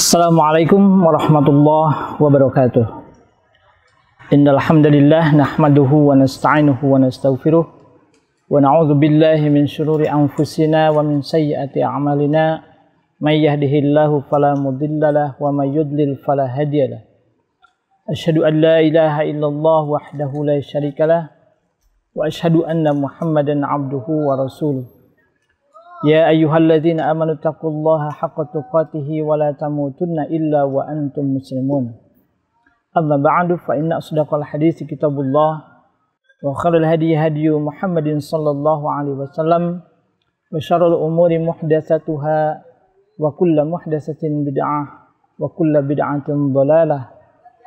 Assalamualaikum warahmatullahi wabarakatuh. Innal hamdalillah nahmaduhu wa nasta'inuhu wa nastaghfiruh wa na'udzu billahi min shururi anfusina wa min sayyiati a'malina. May yahdihillahu fala mudhillalah wa may yudlil fala hadiyalah. Asyhadu an la ilaha illallah wahdahu la syarikalah wa asyhadu anna Muhammadan abduhu wa rasuluh. Ya ayyuhalladzina amanu taqullaha haqqa tuqatih wa la tamutunna illa wa antum muslimun. Amma ba'du fa inna asdaqal hadits kitabullah wa khairal hadi hadi Muhammadin sallallahu alaihi wasallam wa syarrul umuri muhdatsatuha wa kullu muhdatsatin bid'ah wa kullu bid'atin dhalalah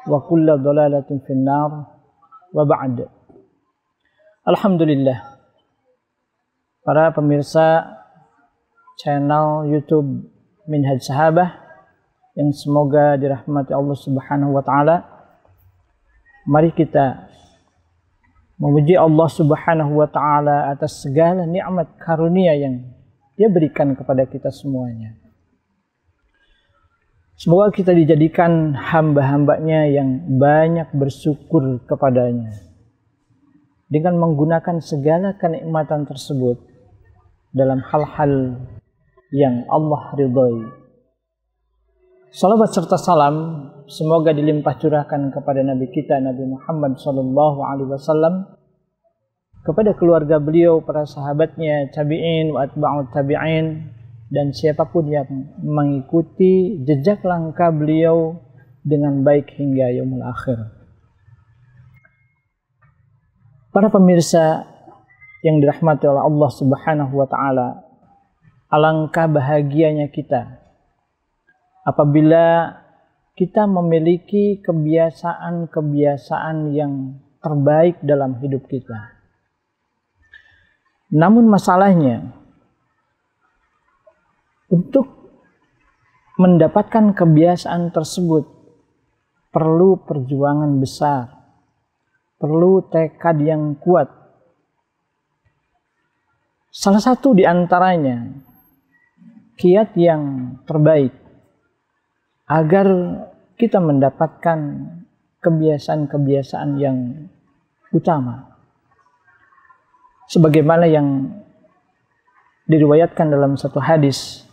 wa kullu dhalalatin finnar wa ba'd. Alhamdulillah, para pemirsa channel YouTube Minhaj Sahabah yang semoga dirahmati Allah Subhanahu wa taala. Mari kita memuji Allah Subhanahu wa taala atas segala nikmat karunia yang Dia berikan kepada kita semuanya. Semoga kita dijadikan hamba-hambanya yang banyak bersyukur kepadanya dengan menggunakan segala kenikmatan tersebut dalam hal-hal yang Allah ridhai. Salawat serta salam semoga dilimpah curahkan kepada Nabi kita Nabi Muhammad sallallahu alaihi wasallam, kepada keluarga beliau, para sahabatnya, tabi'in wa atba'ut tabi'in, dan siapapun yang mengikuti jejak langkah beliau dengan baik hingga yaumul akhir. Para pemirsa yang dirahmati oleh Allah Subhanahu wa taala, alangkah bahagianya kita apabila kita memiliki kebiasaan-kebiasaan yang terbaik dalam hidup kita. Namun masalahnya, untuk mendapatkan kebiasaan tersebut perlu perjuangan besar, perlu tekad yang kuat. Salah satu di antaranya, kiat yang terbaik agar kita mendapatkan kebiasaan-kebiasaan yang utama, sebagaimana yang diriwayatkan dalam satu hadis,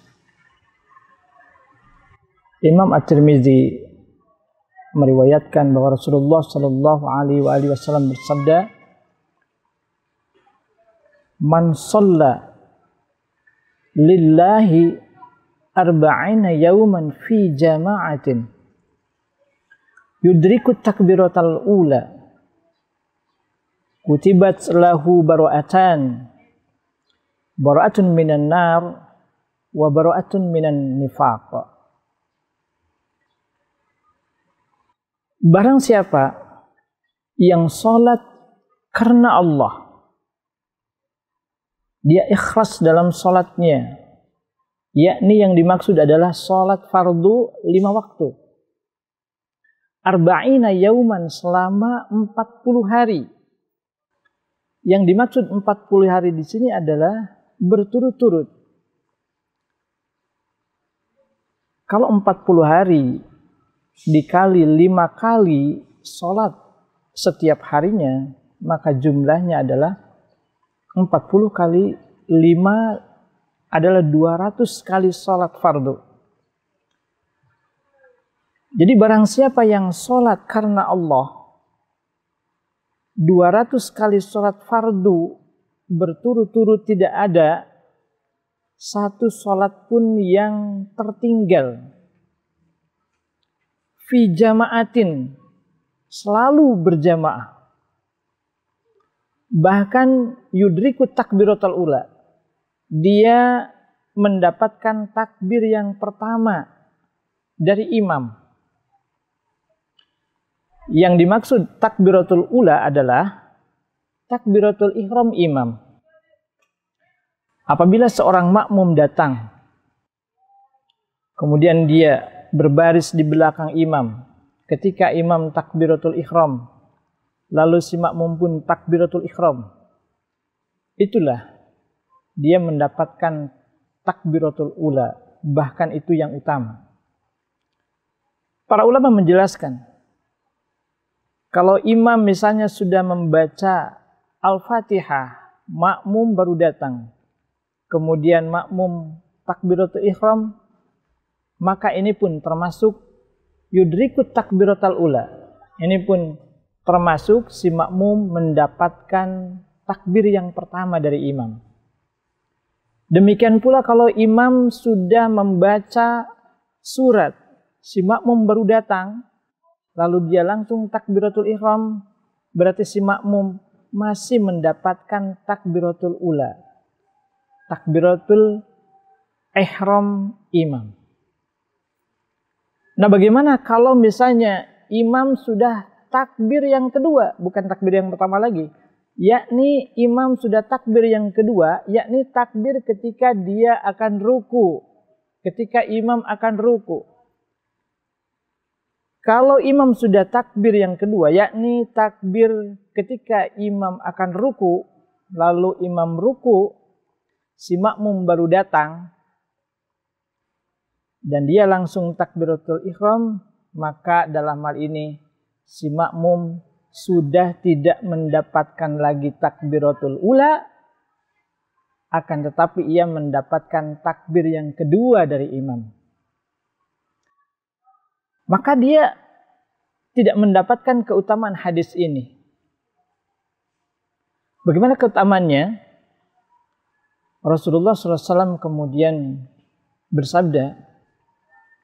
Imam At-Tirmidzi meriwayatkan bahwa Rasulullah Shallallahu Alaihi Wasallam bersabda, "Man shalla lillahi arba'ina yawman fi jama'atin yudriku takbiratal ula kutibat lahu bara'atan minan nar wa bara'atun minan nifaq." Barang siapa yang sholat karena Allah, dia ikhlas dalam sholatnya, yakni yang dimaksud adalah sholat fardu 5 waktu, arba'ina yauman, selama 40 hari. Yang dimaksud 40 hari di sini adalah berturut-turut. Kalau 40 hari dikali 5 kali sholat setiap harinya, maka jumlahnya adalah 40 kali 5 adalah 200 kali sholat fardu. Jadi barang siapa yang sholat karena Allah 200 kali sholat fardu berturut-turut, tidak ada satu sholat pun yang tertinggal. Fi jama'atin, selalu berjamaah. Bahkan yudriku takbiratul ula, dia mendapatkan takbir yang pertama dari imam. Yang dimaksud takbiratul ula adalah takbiratul ihram imam. Apabila seorang makmum datang, kemudian dia berbaris di belakang imam, ketika imam takbiratul ihram, lalu si makmum pun takbiratul ihram, itulah dia mendapatkan takbiratul ula, bahkan itu yang utama. Para ulama menjelaskan, kalau imam misalnya sudah membaca Al-Fatihah, makmum baru datang, kemudian makmum takbiratul ihram, maka ini pun termasuk yudrikut takbiratul ula. Ini pun termasuk si makmum mendapatkan takbir yang pertama dari imam. Demikian pula kalau imam sudah membaca surat, si makmum baru datang, lalu dia langsung takbiratul ihram, berarti si makmum masih mendapatkan takbiratul ula, takbiratul ihram imam. Nah, bagaimana kalau misalnya imam sudah takbir yang kedua, bukan takbir yang pertama lagi, yakni imam sudah takbir yang kedua, yakni takbir ketika dia akan ruku, ketika imam akan ruku. Kalau imam sudah takbir yang kedua, yakni takbir ketika imam akan ruku, lalu imam ruku, si makmum baru datang, dan dia langsung takbiratul ihram, maka dalam hal ini si makmum sudah tidak mendapatkan lagi takbiratul ula, akan tetapi ia mendapatkan takbir yang kedua dari imam. Maka dia tidak mendapatkan keutamaan hadis ini. Bagaimana keutamaannya? Rasulullah SAW kemudian bersabda,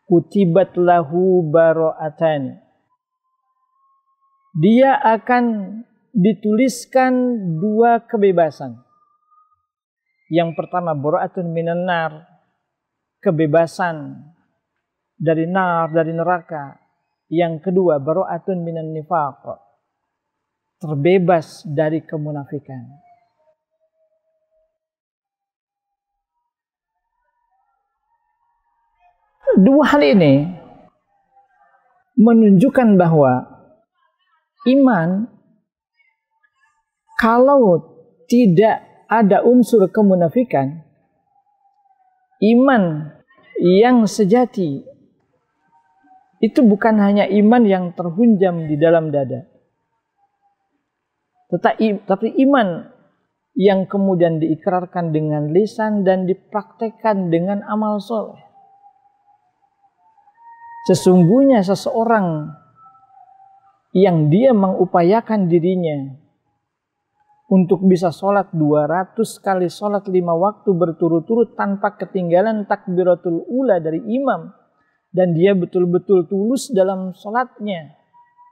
kutibat lahu baro'atan. Dia akan dituliskan 2 kebebasan. Yang pertama, baro'atun minan nar, kebebasan dari nar, dari neraka. Yang kedua, baro'atun minan nifaq, terbebas dari kemunafikan. Dua hal ini menunjukkan bahwa iman, kalau tidak ada unsur kemunafikan, iman yang sejati itu bukan hanya iman yang terhunjam di dalam dada, tetapi iman yang kemudian diikrarkan dengan lisan dan dipraktekkan dengan amal soleh. Sesungguhnya seseorang yang dia mengupayakan dirinya untuk bisa sholat 200 kali sholat 5 waktu berturut-turut tanpa ketinggalan takbiratul ula dari imam, dan dia betul-betul tulus dalam sholatnya,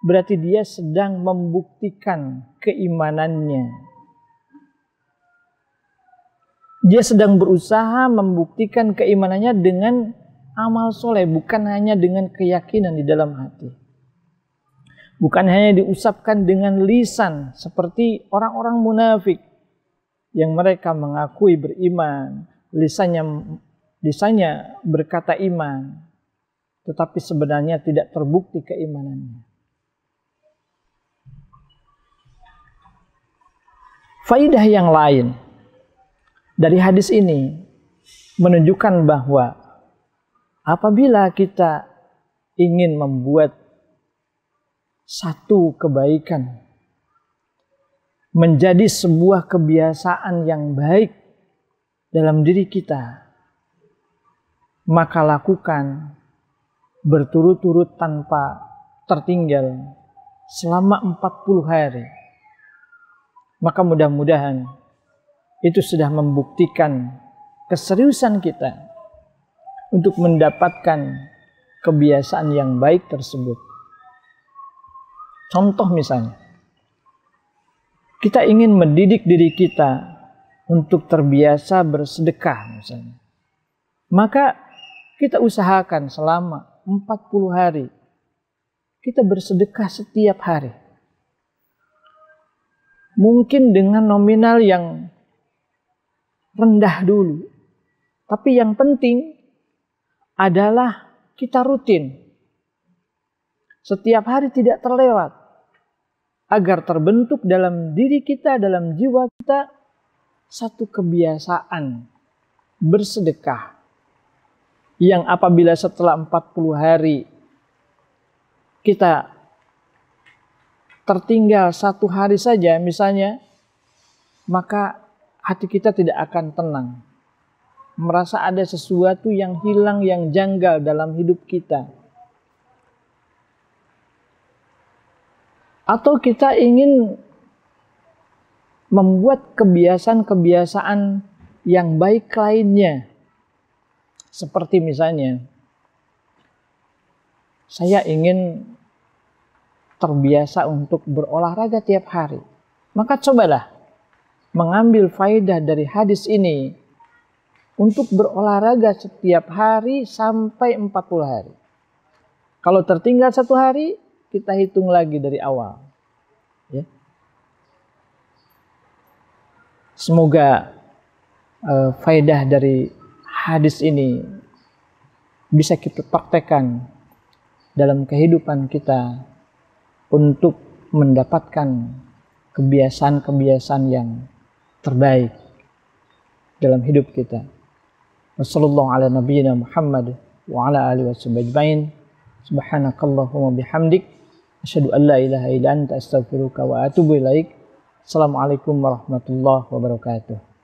berarti dia sedang membuktikan keimanannya. Dia sedang berusaha membuktikan keimanannya dengan amal soleh, bukan hanya dengan keyakinan di dalam hati. Bukan hanya diusapkan dengan lisan seperti orang-orang munafik yang mereka mengakui beriman, lisannya berkata iman, tetapi sebenarnya tidak terbukti keimanannya. Faidah yang lain dari hadis ini menunjukkan bahwa apabila kita ingin membuat satu kebaikan menjadi sebuah kebiasaan yang baik dalam diri kita, maka lakukan berturut-turut tanpa tertinggal selama 40 hari. Maka mudah-mudahan itu sudah membuktikan keseriusan kita untuk mendapatkan kebiasaan yang baik tersebut. Contoh misalnya, kita ingin mendidik diri kita untuk terbiasa bersedekah misalnya. Maka kita usahakan selama 40 hari kita bersedekah setiap hari. Mungkin dengan nominal yang rendah dulu, tapi yang penting adalah kita rutin. Setiap hari tidak terlewat, agar terbentuk dalam diri kita, dalam jiwa kita, satu kebiasaan bersedekah, yang apabila setelah 40 hari kita tertinggal 1 hari saja misalnya, maka hati kita tidak akan tenang. Merasa ada sesuatu yang hilang, yang janggal dalam hidup kita. Atau kita ingin membuat kebiasaan-kebiasaan yang baik lainnya. Seperti misalnya, saya ingin terbiasa untuk berolahraga tiap hari. Maka cobalah mengambil faedah dari hadis ini untuk berolahraga setiap hari sampai 40 hari. Kalau tertinggal 1 hari, kita hitung lagi dari awal. Ya. Semoga faedah dari hadis ini bisa kita praktekkan dalam kehidupan kita untuk mendapatkan kebiasaan-kebiasaan yang terbaik dalam hidup kita. Wassallallahu ala nabiyyina Muhammad wa ala alihi wasallam. Subhanakallahumma bihamdik asyhadu an la ilaha illa anta astaghfiruka wa atubu ilaik. Assalamualaikum warahmatullahi wabarakatuh.